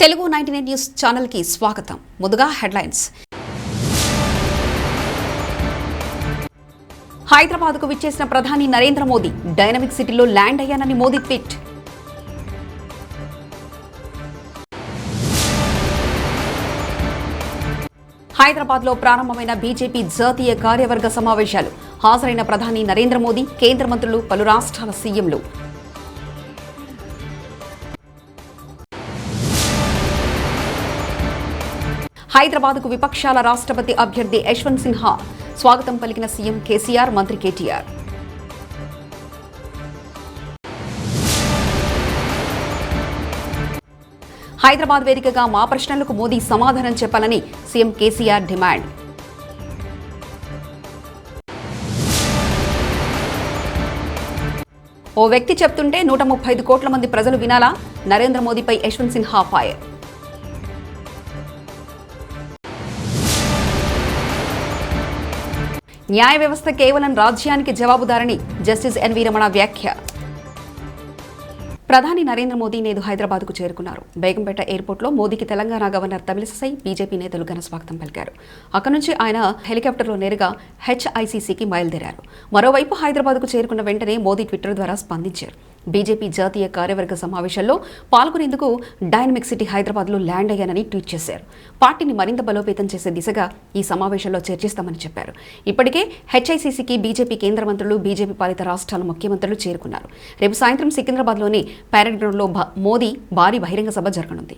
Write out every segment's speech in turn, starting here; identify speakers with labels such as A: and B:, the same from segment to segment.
A: Telugu 99 news channel కి స్వాగతం. ముందుగా హెడ్లైన్స్. హైదరాబాద్ కు విచ్చేసిన ప్రధాని నరేంద్ర మోదీ డైనమిక్ సిటీలో ల్యాండ్ అయ్యానని మోదీ ట్వీట్. హైదరాబాద్ లో ప్రారంభమైన బీజేపీ జాతీయ కార్యవర్గ సమావేశాలు. హాజరైన ప్రధాని నరేంద్ర మోదీ, కేంద్ర మంత్రులు, పలు రాష్ట్రాల సీఎంలు. హైదరాబాద్ కు విపక్షాల రాష్ట్రపతి అభ్యర్థి యశ్వంత్ సిన్హా స్వాగతం పలికిన సీఎం కేసీఆర్, మంత్రి కేటీఆర్. హైదరాబాద్ వేదికగా మా ప్రశ్నలకు మోదీ సమాధానం చెప్పాలని సీఎం కేసీఆర్ డిమాండ్. ఓ వ్యక్తి చెప్తుంటే 135 కోట్ల మంది ప్రజలు వినాలా? నరేంద్ర మోదీపై యశ్వంత్ సిన్హా ఫైర్. న్యాయ వ్యవస్థ కేవలం రాజ్యానికి జవాబుదారని జస్టిస్ ఎన్వి రమణ వ్యాఖ్య. ప్రధాని నరేంద్ర మోదీ నేడు హైదరాబాద్ కు చేరుకున్నారు. బేగంపేట ఎయిర్పోర్ట్ లో మోదీకి తెలంగాణ గవర్నర్ తమిళిసై బీజేపీ నేతలు ఘన స్వాగతం పలికారు. అక్కడి నుంచి ఆయన హెలికాప్టర్లో నేరుగా హెచ్ఐసీసీకి బయలుదేరారు. మరోవైపు హైదరాబాద్ కు చేరుకున్న వెంటనే మోదీ ట్విట్టర్ ద్వారా స్పందించారు. బీజేపీ జాతీయ కార్యవర్గ సమావేశాల్లో పాల్గొనేందుకు డైనమిక్ సిటీ హైదరాబాద్ లో ల్యాండ్ అయ్యానని ట్వీట్ చేశారు. పార్టీని మరింత బలోపేతం చేసే దిశగా ఈ సమావేశంలో చర్చిస్తామని చెప్పారు. ఇప్పటికే హెచ్ఐసీసీకి బీజేపీ కేంద్ర మంత్రులు, బీజేపీ పాలిత రాష్ట్రాల ముఖ్యమంత్రులు చేరుకున్నారు. రేపు సాయంత్రం సికింద్రాబాద్లోని ప్యారెడ్ గ్రౌండ్లో మోదీ భారీ బహిరంగ సభ జరగనుంది.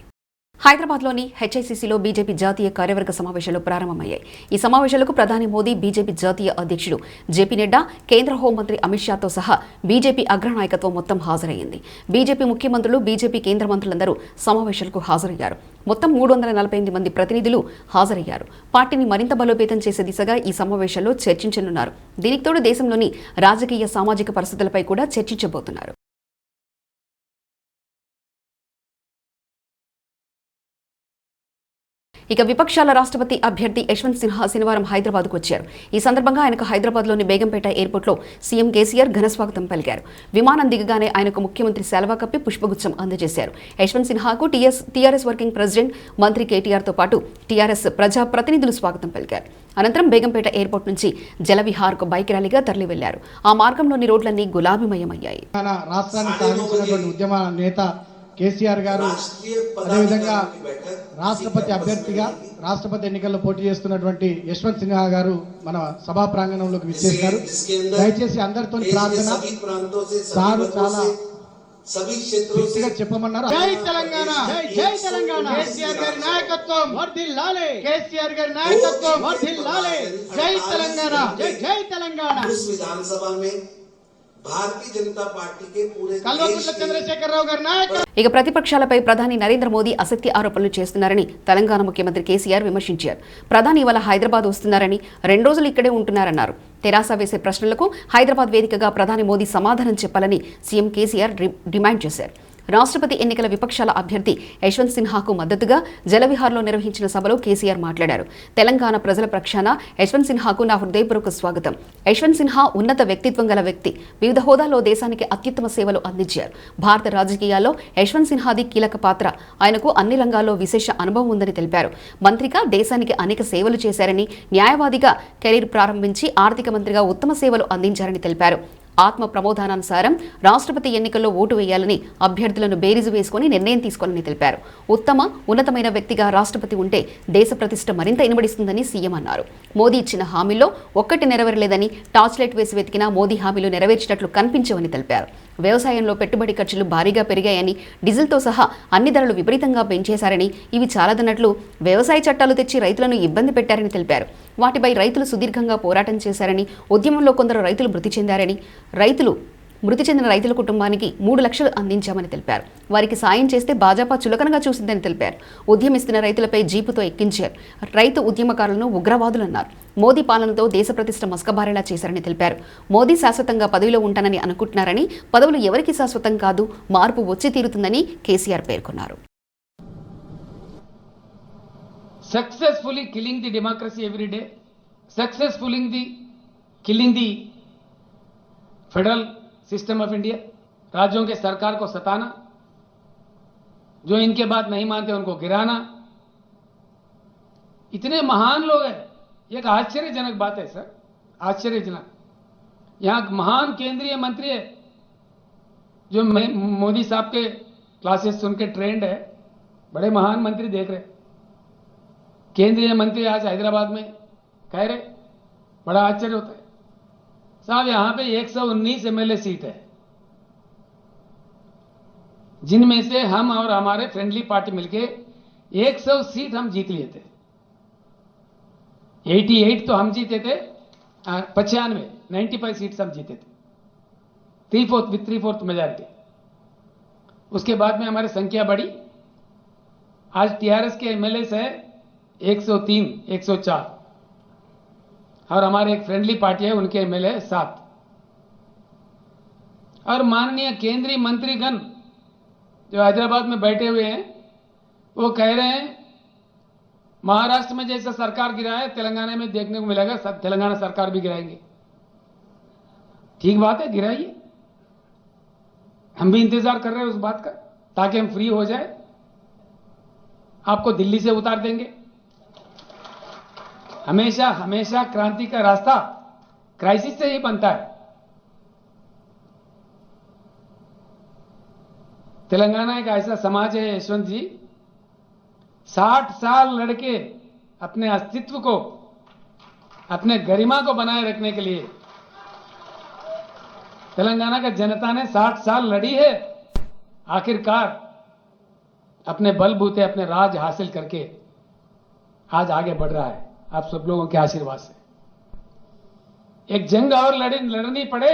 A: హైదరాబాద్లోని హెచ్ఐసీసీలో బీజేపీ జాతీయ కార్యవర్గ సమావేశాలు ప్రారంభమయ్యాయి. ఈ సమావేశాలకు ప్రధాని మోదీ, బీజేపీ జాతీయ అధ్యక్షుడు జేపీ నడ్డా, కేంద్ర హోంమంత్రి అమిత్ షాతో సహా బీజేపీ అగ్రనాయకత్వం మొత్తం హాజరైంది. బీజేపీ ముఖ్యమంత్రులు, బీజేపీ కేంద్ర మంత్రులందరూ సమావేశాలకు హాజరయ్యారు. మొత్తం 348 మంది ప్రతినిధులు హాజరయ్యారు. పార్టీని మరింత బలోపేతం చేసే దిశగా ఈ సమావేశాల్లో చర్చించనున్నారు. దీనికి తోడు దేశంలోని రాజకీయ, సామాజిక పరిస్థితులపై కూడా చర్చించబోతున్నారు. ఇక విపక్షాల రాష్ట్రపతి అభ్యర్థి యశ్వంత్ సిన్హా శనివారం హైదరాబాద్కు వచ్చారు. ఈ సందర్భంగా ఆయనకు హైదరాబాద్లోని బేగంపేట ఎయిర్పోర్ట్లో సీఎం కేసీఆర్ ఘన స్వాగతం పలికారు. విమానం దిగగానే ఆయనకు ముఖ్యమంత్రి శాల్వా కప్పి పుష్పగుచ్చం అందజేశారు. యశ్వంత్ సిన్హాకు టీఆర్ఎస్ వర్కింగ్ ప్రెసిడెంట్, మంత్రి కేటీఆర్తో పాటు టీఆర్ఎస్ ప్రజా ప్రతినిధులు స్వాగతం పలికారు. అనంతరం బేగంపేట ఎయిర్పోర్ట్ నుంచి జలవిహార్కు బైక్ ర్యాలీగా తరలి వెళ్లారు. ఆ మార్గంలోని రోడ్లన్నీ గులాబీమయమయ్యాయి.
B: కేసీఆర్ గారు అదేవిధంగా రాష్ట్రపతి అభ్యర్థిగా రాష్ట్రపతి ఎన్నికల్లో పోటీ చేస్తున్నటువంటి యశ్వంత్ సిన్హా గారు మన సభా ప్రాంగణంలోకి విచ్చేశారు. దయచేసి అందరితో ప్రార్థన, సారు చాలా శక్తిగా చెప్పమన్నారు. జై తెలంగాణ, జై తెలంగాణ, కేసీఆర్ గారి నాయకత్వం వర్ధిల్లాలే, కేసీఆర్ గారి నాయకత్వం వర్ధిల్లాలే, జై తెలంగాణ, జై జై తెలంగాణ. విధానసభ में भारतीय जनता पार्टी के पूरे कल्वकुंट्ला चंद्रशेखर గారి నాయకత్వం.
A: ఇక ప్రతిపక్షాలపై ప్రధాని నరేంద్ర మోదీ ఆసక్తి ఆరోపణలు చేస్తున్నారని తెలంగాణ ముఖ్యమంత్రి కేసీఆర్ విమర్శించారు. ప్రధాని ఇవాళ హైదరాబాద్ వస్తున్నారని, 2 రోజులు ఇక్కడే ఉంటున్నారన్నారు. తెరాస వేసే ప్రశ్నలకు హైదరాబాద్ వేదికగా ప్రధాని మోదీ సమాధానం చెప్పాలని సీఎం కేసీఆర్ డిమాండ్ చేశారు. రాష్ట్రపతి ఎన్నికల విపక్షాల అభ్యర్థి యశ్వంత్ సిన్హాకు మద్దతుగా జలవిహార్లో నిర్వహించిన సభలో కేసీఆర్ మాట్లాడారు. తెలంగాణ ప్రజల పక్షాన యశ్వంత్ సిన్హాకు నా హృదయపూర్వక స్వాగతం. యశ్వంత్ సిన్హా ఉన్నత వ్యక్తిత్వం గల వ్యక్తి. వివిధ హోదాల్లో దేశానికి అత్యుత్తమ సేవలు అందించారు. భారత రాజకీయాల్లో యశ్వంత్ సిన్హాది కీలక పాత్ర. ఆయనకు అన్ని రంగాల్లో విశేష అనుభవం ఉందని తెలిపారు. మంత్రిగా దేశానికి అనేక సేవలు చేశారని, న్యాయవాదిగా కెరీర్ ప్రారంభించి ఆర్థిక మంత్రిగా ఉత్తమ సేవలు అందించారని తెలిపారు. ఆత్మ ప్రమోదానుసారం రాష్ట్రపతి ఎన్నికల్లో ఓటు వేయాలని అభ్యర్థులను బేరీజు వేసుకుని నిర్ణయం తీసుకోవాలని తెలిపారు. ఉన్నతమైన వ్యక్తిగా రాష్ట్రపతి ఉంటే దేశ ప్రతిష్ట మరింత ఇనుమడిస్తుందని సీఎం అన్నారు. మోదీ ఇచ్చిన హామీల్లో ఒక్కటి నెరవేరలేదని, టార్చ్ లైట్ వేసి వెతికినా మోదీ హామీలు నెరవేర్చినట్లు కనిపించవని తెలిపారు. వ్యవసాయంలో పెట్టుబడి ఖర్చులు భారీగా పెరిగాయని, డీజిల్తో సహా అన్ని ధరలు విపరీతంగా పెంచేశారని, ఇవి చాలదన్నట్లు వ్యవసాయ చట్టాలు తెచ్చి రైతులను ఇబ్బంది పెట్టారని తెలిపారు. వాటిపై రైతులు సుదీర్ఘంగా పోరాటం చేశారని, ఉద్యమంలో కొందరు రైతులు మృతి చెందారని, మృతి చెందిన రైతుల కుటుంబానికి 3 లక్షలు అందించామని తెలిపారు. వారికి సాయం చేస్తే భాజపా చులకనగా చూసిందని తెలిపారు. ఉద్యమిస్తున్న రైతులపై జీపుతో ఎక్కించారు. రైతు ఉద్యమకారులను ఉగ్రవాదులన్నారు. మోదీ పాలనతో దేశ ప్రతిష్ట మస్కబారేలా చేశారని తెలిపారు. మోదీ శాశ్వతంగా పదవిలో ఉంటానని అనుకుంటున్నారని, పదవులు ఎవరికి శాశ్వతం కాదు, మార్పు వచ్చి తీరుతుందని కేసీఆర్ పేర్కొన్నారు.
C: Successfully killing the democracy every day, successfully killing the federal system of India, राज्यों के सरकार को सताना, जो इनके बात नहीं मानते उनको गिराना, इतने महान लोग हैं। एक आश्चर्यजनक बात है सर, आश्चर्यजनक। यहां महान केंद्रीय मंत्री है जो मोदी साहब के क्लासेस सुन के ट्रेंड है, बड़े महान मंत्री देख रहे, केंद्रीय मंत्री आज हैदराबाद में कह रहे, बड़ा आश्चर्य होता है साहब। यहां पे 119 एमएलए सीट है, जिनमें से हम और हमारे फ्रेंडली पार्टी मिलके 100 सीट हम जीत लिए थे। 88 तो हम जीते थे, 95 सीट्स हम जीते थे, 3/4 मेजॉरिटी। उसके बाद में हमारी संख्या बढ़ी, आज टीआरएस के एमएलए है 103, 104, और हमारे एक फ्रेंडली पार्टी है उनके एमएलए 7। और माननीय केंद्रीय मंत्रीगण जो हैदराबाद में बैठे हुए हैं वो कह रहे हैं महाराष्ट्र में जैसा सरकार गिरा है तेलंगाना में देखने को मिलेगा, सब तेलंगाना सरकार भी गिराएंगे। ठीक बात है, गिराइए, हम भी इंतजार कर रहे हैं उस बात का, ताकि हम फ्री हो जाए, आपको दिल्ली से उतार देंगे। हमेशा हमेशा क्रांति का रास्ता क्राइसिस से ही बनता है। तेलंगाना एक ऐसा समाज है यशवंत जी, 60 साल लड़के अपने अस्तित्व को, अपने गरिमा को बनाए रखने के लिए तेलंगाना का जनता ने 60 साल लड़ी है, आखिरकार अपने बलबूते अपने राज हासिल करके आज आगे बढ़ रहा है आप सब लोगों के आशीर्वाद से। एक जंग और लड़नी पड़े,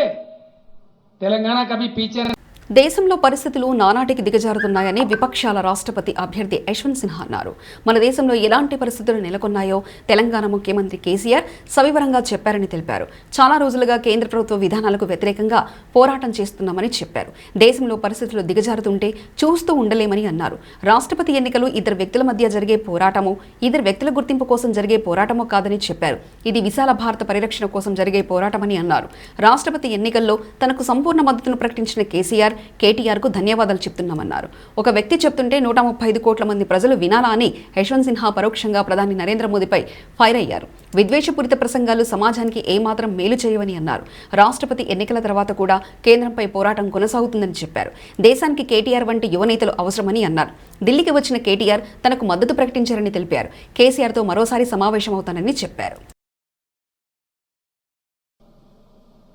C: तेलंगाना कभी पीछे नहीं।
A: దేశంలో పరిస్థితులు నానాటికి దిగజారుతున్నాయని విపక్షాల రాష్ట్రపతి అభ్యర్థి యశ్వంత్ సిన్హా అన్నారు. మన దేశంలో ఎలాంటి పరిస్థితులు నెలకొన్నాయో తెలంగాణ ముఖ్యమంత్రి కేసీఆర్ సవివరంగా చెప్పారని తెలిపారు. చాలా రోజులుగా కేంద్ర ప్రభుత్వ విధానాలకు వ్యతిరేకంగా పోరాటం చేస్తున్నామని చెప్పారు. దేశంలో పరిస్థితులు దిగజారుతుంటే చూస్తూ ఉండలేమని అన్నారు. రాష్ట్రపతి ఎన్నికలు ఇద్దరు వ్యక్తుల మధ్య జరిగే పోరాటమో, ఇద్దరు వ్యక్తుల గుర్తింపు కోసం జరిగే పోరాటమో కాదని చెప్పారు. ఇది విశాల భారత పరిరక్షణ కోసం జరిగే పోరాటమని అన్నారు. రాష్ట్రపతి ఎన్నికల్లో తనకు సంపూర్ణ మద్దతును ప్రకటించిన కేసీఆర్ కేటీఆర్ కు ధన్యవాదాలు చెప్తున్నామన్నారు. ఒక వ్యక్తి చెప్తుంటే 135 కోట్ల మంది ప్రజలు వినాలా అని యశ్వంత్ సిన్హా పరోక్షంగా ప్రధాని నరేంద్ర మోదీపై ఫైర్ అయ్యారు. విద్వేషపూరిత ప్రసంగాలు సమాజానికి ఏమాత్రం మేలు చేయవని అన్నారు. రాష్ట్రపతి ఎన్నికల తర్వాత కూడా కేంద్రంపై పోరాటం కొనసాగుతుందని చెప్పారు. దేశానికి కేటీఆర్ వంటి యువనేతలు అవసరమని అన్నారు. ఢిల్లీకి వచ్చిన కేటీఆర్ తనకు మద్దతు ప్రకటించారని తెలిపారు. కేసీఆర్తో మరోసారి సమావేశమవుతానని చెప్పారు.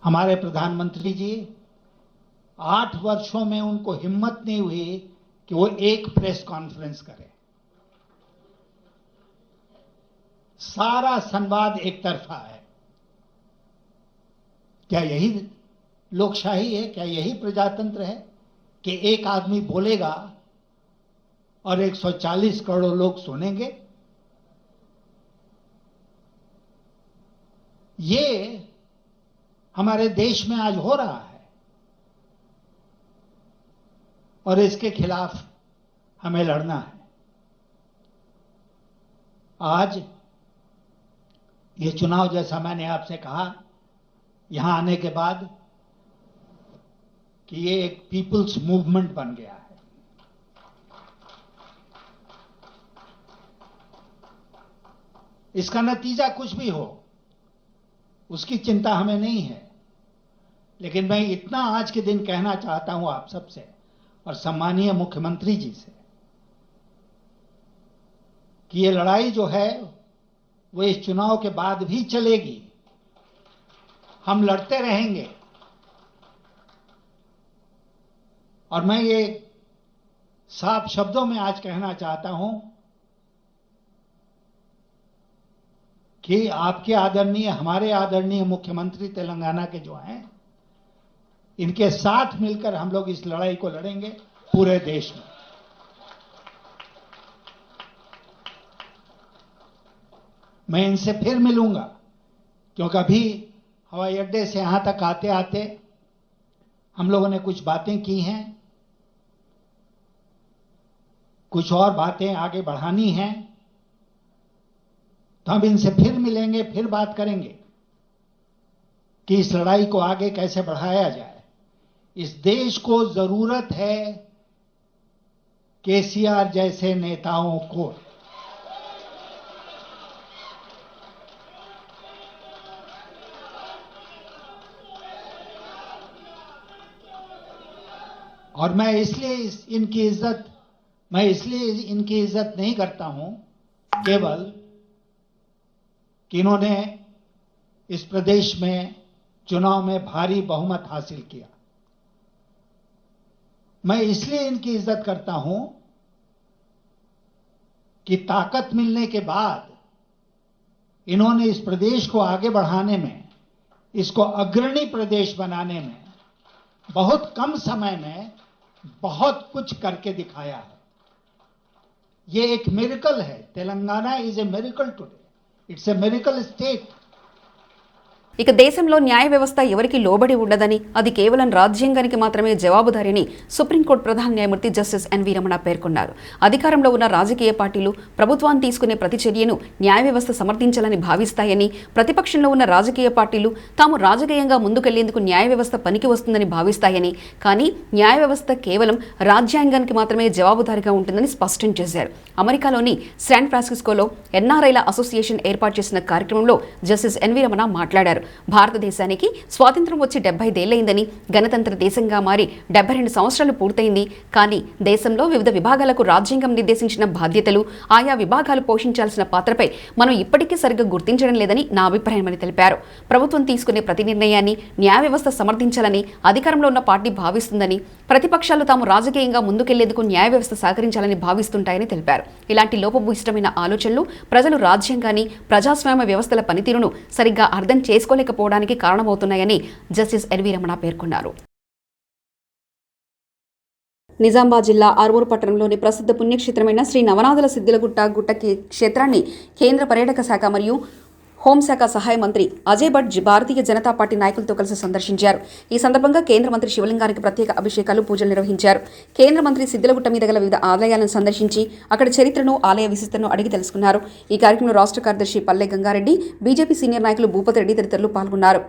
D: हमारे प्रधानमंत्री जी 8 वर्षों में उनको हिम्मत नहीं हुई कि वो एक प्रेस कॉन्फ्रेंस करें। सारा संवाद एक तरफा है। क्या यही लोकशाही है? क्या यही प्रजातंत्र है कि एक आदमी बोलेगा और 140 करोड़ लोग सुनेंगे? ये हमारे देश में आज हो रहा है और इसके खिलाफ हमें लड़ना है। आज ये चुनाव, जैसा मैंने आपसे कहा यहां आने के बाद, कि ये एक पीपुल्स मूवमेंट बन गया है। इसका नतीजा कुछ भी हो उसकी चिंता हमें नहीं है, लेकिन मैं इतना आज के दिन कहना चाहता हूं आप सबसे और सम्मानीय मुख्यमंत्री जी से कि ये लड़ाई जो है वो इस चुनाव के बाद भी चलेगी। हम लड़ते रहेंगे और मैं ये साफ शब्दों में आज कहना चाहता हूं कि आपके आदरणीय, हमारे आदरणीय मुख्यमंत्री तेलंगाना के जो हैं, इनके साथ मिलकर हम लोग इस लड़ाई को लड़ेंगे पूरे देश में। मैं इनसे फिर मिलूंगा क्योंकि अभी हवाई अड्डे से यहां तक आते आते हम लोगों ने कुछ बातें की हैं, कुछ और बातें आगे बढ़ानी हैं, तो हम इनसे फिर मिलेंगे, फिर बात करेंगे कि इस लड़ाई को आगे कैसे बढ़ाया जाए। इस देश को जरूरत है केसीआर जैसे नेताओं को और मैं इसलिए इनकी इज्जत नहीं करता हूं केवल कि इन्होंने इस प्रदेश में चुनाव में भारी बहुमत हासिल किया। मैं इसलिए इनकी इज्जत करता हूं कि ताकत मिलने के बाद इन्होंने इस प्रदेश को आगे बढ़ाने में, इसको अग्रणी प्रदेश बनाने में बहुत कम समय में बहुत कुछ करके दिखाया है। ये एक मिरेकल है। Telangana is a miracle today, it's a miracle state.
A: ఇక దేశంలో న్యాయ వ్యవస్థ ఎవరికి లోబడి ఉండదని, అది కేవలం రాజ్యాంగానికి మాత్రమే జవాబుదారిని సుప్రీంకోర్టు ప్రధాన న్యాయమూర్తి జస్టిస్ ఎన్వి రమణ పేర్కొన్నారు. అధికారంలో ఉన్న రాజకీయ పార్టీలు ప్రభుత్వాన్ని తీసుకునే ప్రతి చర్యను న్యాయ వ్యవస్థ సమర్థించాలని భావిస్తాయని, ప్రతిపక్షంలో ఉన్న రాజకీయ పార్టీలు తాము రాజకీయంగా ముందుకెళ్లేందుకు న్యాయ వ్యవస్థ పనికి వస్తుందని భావిస్తాయని, కానీ న్యాయ వ్యవస్థ కేవలం రాజ్యాంగానికి మాత్రమే జవాబుదారిగా ఉంటుందని స్పష్టం చేశారు. అమెరికాలోని శాన్ ఫ్రాన్సిస్కోలో ఎన్ఆర్ఐల అసోసియేషన్ ఏర్పాటు చేసిన కార్యక్రమంలో జస్టిస్ ఎన్వి రమణ మాట్లాడారు. భారతదేశానికి స్వాతంత్ర్యం వచ్చి 75 ఏళ్లైందని, గణతంత్ర దేశంగా మారి 72 సంవత్సరాలు పూర్తయింది. కానీ దేశంలో వివిధ విభాగాలకు రాజ్యాంగం నిర్దేశించిన బాధ్యతలు, ఆయా విభాగాలు పోషించాల్సిన పాత్రపై మనం ఇప్పటికీ సరిగ్గా గుర్తించడం లేదని నా అభిప్రాయమని తెలిపారు. ప్రభుత్వం తీసుకునే ప్రతి నిర్ణయాన్ని న్యాయ వ్యవస్థ సమర్థించాలని అధికారంలో ఉన్న పార్టీ భావిస్తుందని, ప్రతిపక్షాలు తాము రాజకీయంగా ముందుకెళ్లేందుకు న్యాయ వ్యవస్థ సహకరించాలని భావిస్తుంటాయని తెలిపారు. ఇలాంటి లోపభూయిష్టమైన ఆలోచనలు ప్రజలు రాజ్యాంగాన్ని, ప్రజాస్వామ్య వ్యవస్థల పనితీరును సరిగ్గా అర్థం చేసుకోలేకపోవడానికి కారణమవుతున్నాయని జస్టిస్ ఎన్వి రమణ పేర్కొన్నారు. నిజామాబాద్ జిల్లా ఆర్మూరు పట్టణంలోని ప్రసిద్ధ పుణ్యక్షేత్రమైన శ్రీ నవనాథుల సిద్ధిలగుట్ట క్షేత్రాన్ని కేంద్ర పర్యాటక శాఖ మరియు హోంశాఖ సహాయ మంత్రి అజయ్ భట్ భారతీయ జనతా పార్టీ నాయకులతో కలిసి సందర్శించారు. ఈ సందర్భంగా కేంద్ర మంత్రి శివలింగానికి ప్రత్యేక అభిషేకాలు, పూజలు నిర్వహించారు. కేంద్ర మంత్రి సిద్ధిలగుట్ట మీద గల వివిధ ఆలయాలను సందర్శించి అక్కడ చరిత్రను, ఆలయ విశిష్టతను అడిగి తెలుసుకున్నారు. ఈ కార్యక్రమంలో రాష్ట్ర కార్యదర్శి పల్లె గంగారెడ్డి, బీజేపీ సీనియర్ నాయకులు భూపతి రెడ్డి తదితరులు పాల్గొన్నారు.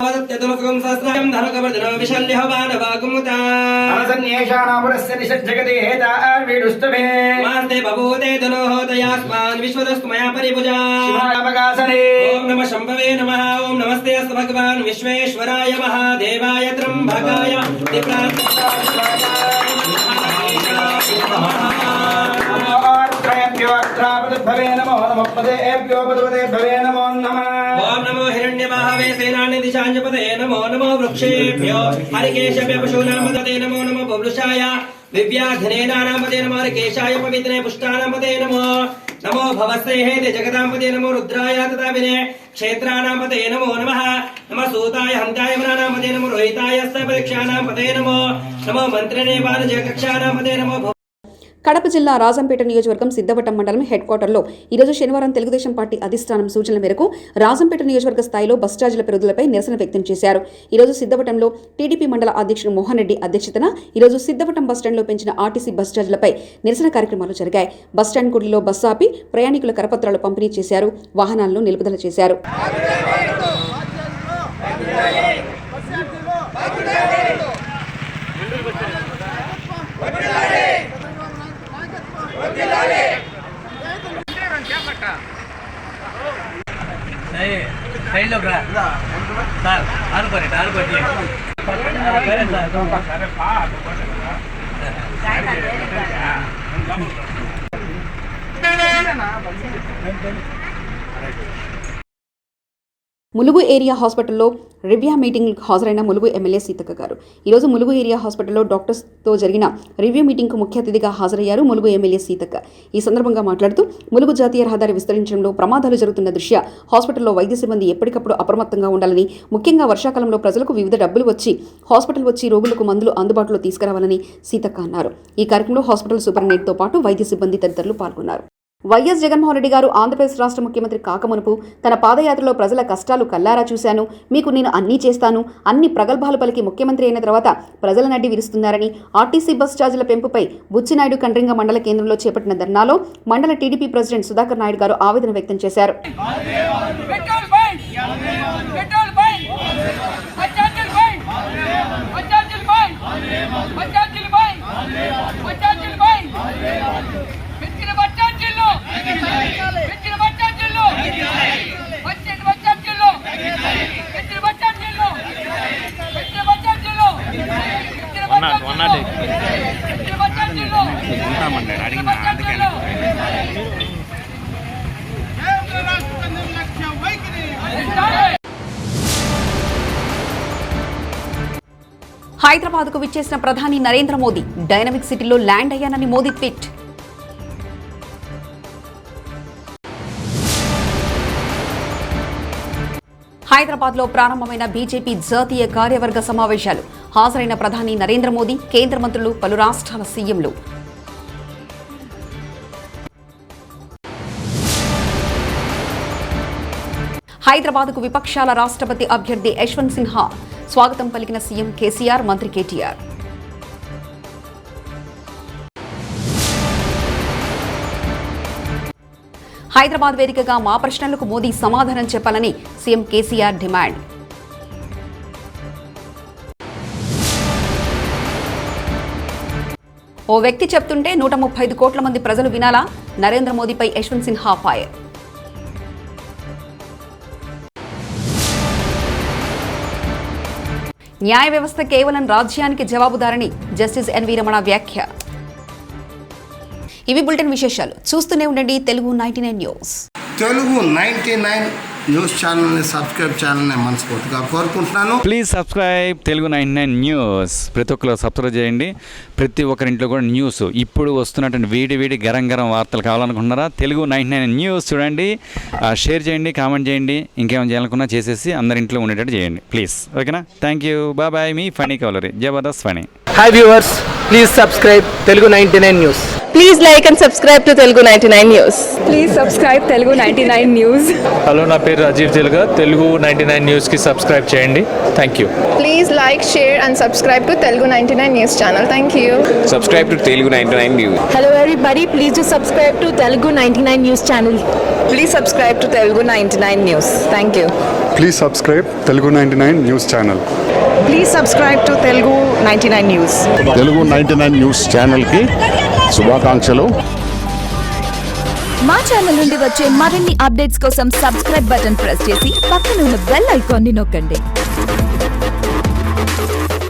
E: शंभवे नमः। ओम नमस्ते अस्तु भगवान विश्वेश्वराय महादेवाय त्र्यंबकाय ओम नमो हिरण्यवाहवे सेनानि दिशांजपते नमो नमो वृक्षेभ्यो हरिकेशभ्य पशूनामपते नमो नमो बबलुषाय दिव्याघ्नेनानामपते नमो हरिकेशाय पवित्रे पुष्टानामपते नमो नमो भवस्रेहे जगदांपते नमो रुद्राय तथा विने क्षेत्राणांपते नमो नमः। नमः सूताय हंताय वनानांपते नमो रोहिताय सपदक्षाणांपते नमो नमो मंत्रिणे वानजकक्षाणांपते नमो।
A: కడప జిల్లా రాజంపేట నియోజకవర్గం సిద్ధవటం మండలం హెడ్ క్వార్టర్లో ఈరోజు శనివారం తెలుగుదేశం పార్టీ అధిష్టానం సూచనల మేరకు రాజంపేట నియోజకవర్గ స్థాయిలో బస్ ఛార్జీల పెరుగుదలపై నిరసన వ్యక్తం చేశారు. ఈరోజు సిద్ధవటంలో టీడీపీ మండల అధ్యక్షుడు మోహన్ రెడ్డి అధ్యక్షతన ఈరోజు సిద్ధవటం బస్టాండ్లో పెంచిన ఆర్టీసీ బస్ ఛార్జీలపై నిరసన కార్యక్రమాలు జరిగాయి. బస్టాండ్ గుడిలో బస్సు ఆపి ప్రయాణికుల కరపత్రాలు పంపిణీ చేశారు. వాహనాలను నిలుపుదల చేశారు. ములుగు ఏరియా హాస్పిటల్లో రివ్యూ మీటింగ్ హాజరైన ములుగు ఎమ్మెల్యే సీతక్క గారు ఈరోజు ములుగు ఏరియా హాస్పిటల్లో డాక్టర్స్తో జరిగిన రివ్యూ మీటింగ్కు ముఖ్య అతిథిగా హాజరయ్యారు ములుగు ఎమ్మెల్యే సీతక్క. ఈ సందర్భంగా మాట్లాడుతూ ములుగు జాతీయ రహదారి విస్తరించడంలో ప్రమాదాలు జరుగుతున్న దృష్ట్యా హాస్పిటల్లో వైద్య సిబ్బంది ఎప్పటికప్పుడు అప్రమత్తంగా ఉండాలని, ముఖ్యంగా వర్షాకాలంలో ప్రజలకు వివిధ డబ్బులు వచ్చి హాస్పిటల్ వచ్చి రోగులకు మందులు అందుబాటులో తీసుకురావాలని సీతక్క అన్నారు. ఈ కార్యక్రమంలో హాస్పిటల్ సూపరింటెండెంట్తో పాటు వైద్య సిబ్బంది తదితరులు పాల్గొన్నారు. వైఎస్ జగన్మోహన్ రెడ్డి గారు ఆంధ్రప్రదేశ్ రాష్ట్ర ముఖ్యమంత్రి కాకమునుపు తన పాదయాత్రలో ప్రజల కష్టాలు కల్లారా చూశాను, మీకు నేను అన్నీ చేస్తాను, అన్ని ప్రగల్భాలు పలికి ముఖ్యమంత్రి అయిన తర్వాత ప్రజల నడ్డి విరుస్తున్నారని ఆర్టీసీ బస్ ఛార్జీల పెంపుపై బుచ్చినాయుడు కండ్రింగ మండల కేంద్రంలో చేపట్టిన ధర్నాలో మండల టీడీపీ ప్రెసిడెంట్ సుధాకర్ నాయుడు గారు ఆవేదన వ్యక్తం చేశారు.
F: పెంచిన బడ్జెట్ జిల్లు పెంచిన బడ్జెట్ జిల్లు బడ్జెట్ జిల్లు పెంచిన బడ్జెట్ జిల్లు పెంచిన బడ్జెట్ జిల్లు పెంచిన బడ్జెట్ జిల్లు
G: ఉంటామండి అడిగిన అందుకని
A: హైదరాబాద్కు విచ్చేసిన ప్రధాని నరేంద్ర మోదీ డైనమిక్ సిటీలో ల్యాండ్ అయ్యానని మోదీ ట్వీట్. హైదరాబాద్లో ప్రారంభమైన బీజేపీ జాతీయ కార్యవర్గ సమావేశాలు. హాజరైన ప్రధాని నరేంద్ర మోదీ, కేంద్ర మంత్రులు, పలు రాష్ట్రాల సీఎంలు. హైదరాబాద్కు విపక్షాల రాష్ట్రపతి అభ్యర్థి యశ్వంత్ సిన్హా స్వాగతం పలికిన సీఎం కేసీఆర్, మంత్రి కేటీఆర్. హైదరాబాద్ వేదికగా మా ప్రశ్నలకు మోదీ సమాధానం చెప్పాలని సీఎం కేసీఆర్ డిమాండ్. ఓ వ్యక్తి చెప్తుంటే 135 కోట్ల మంది ప్రజలు వినాలా? నరేంద్ర మోదీపై యశ్వంత్ సిన్హా ఫైర్. న్యాయ వ్యవస్థ కేవలం రాజ్యానికి జవాబుదారని జస్టిస్ ఎన్వి రమణ వ్యాఖ్య. ఇవి బులెటిన్ విశేషాలు. చూస్తూనే ఉండండి తెలుగు 99 న్యూస్.
H: తెలుగు 99 న్యూస్ ఛానల్ని సబ్స్క్రైబ్ చేయాలని మనస్ఫూర్తిగా కోరుకుంటున్నాను.
I: Please subscribe Telugu 99 news. ప్రతి ఒక్కరు సబ్స్క్రైబ్ చేయండి. ప్రతి ఒక్కరింట్లో కూడా న్యూస్ ఇప్పుడు వస్తున్నటువంటి వేడి గరం వార్తలు కావాలనుకుంటున్నారా? తెలుగు 99 న్యూస్ చూడండి, షేర్ చేయండి, కామెంట్ చేయండి, ఇంకేమైనా చేయాలనుకున్నా చేసేసి అందరింట్లో ఉండేటట్టు చేయండి ప్లీజ్. ఓకేనా? Thank you. బాయ్. మీ ఫనీ కవలరీ Jabardasth funny.
J: Hi viewers, please subscribe Telugu 99 news.
K: Please like and subscribe to Telugu 99 News. Please subscribe Telugu 99 News.
L: Hello, నా పేరు రాజీవ్ తెలుగా. తెలుగు 99 న్యూస్కి సబ్స్క్రైబ్ చేయండి. Thank you.
K: Please like, share and subscribe to Telugu 99 News channel. Thank you.
L: Subscribe to Telugu 99 News.
K: Hello everybody, please do subscribe to Telugu 99 News channel. Please subscribe to Telugu 99 News. Thank you.
M: Please subscribe Telugu 99 News channel.
K: Please subscribe to Telugu 99 News.
M: Telugu 99 news ఛానల్కి శుభాకాంక్షలు.
N: మా channel నుండి వచ్చే మరిన్ని updates కోసం subscribe button press చేసి పక్కన ఉన్న బెల్ ఐకాన్ని నొక్కండి.